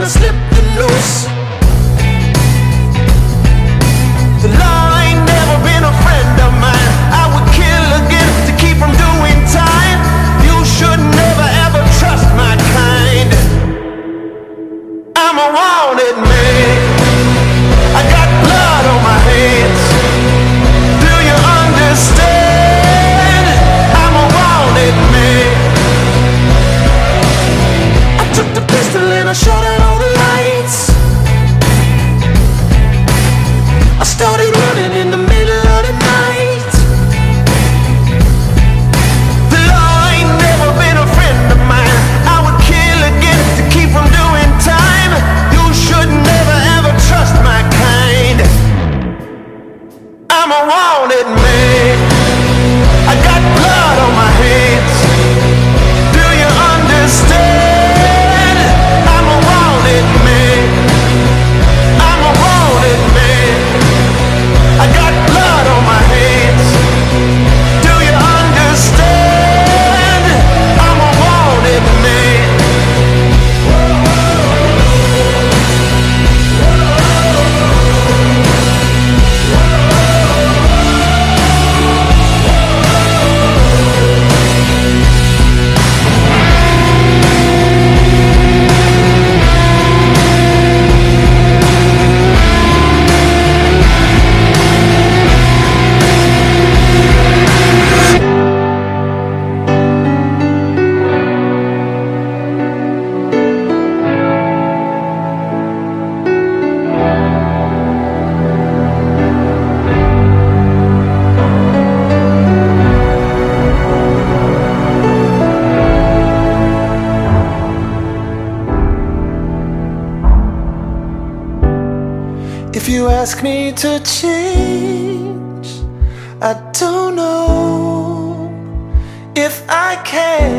to slip you loose. The law ain't never been a friend of mine. I would kill again to keep from doing time. You should never ever trust my kind. I'm a wanted man. I got blood on my hands. Do you understand? I'm a wanted man. I took the pistol and I shot out all the lights. I started running in the middle of the night. The law ain't never been a friend of mine. I would kill again to keep from doing time. You should never ever trust my kind. I'm a wanted man. I got blood on my hands. Do you understand? I'm a wanted man. I'm a wanted man. I got blood on my hands. Do you understand? I'm a wanted man. If you ask me to change, I don't know if I can.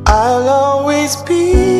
I'll always be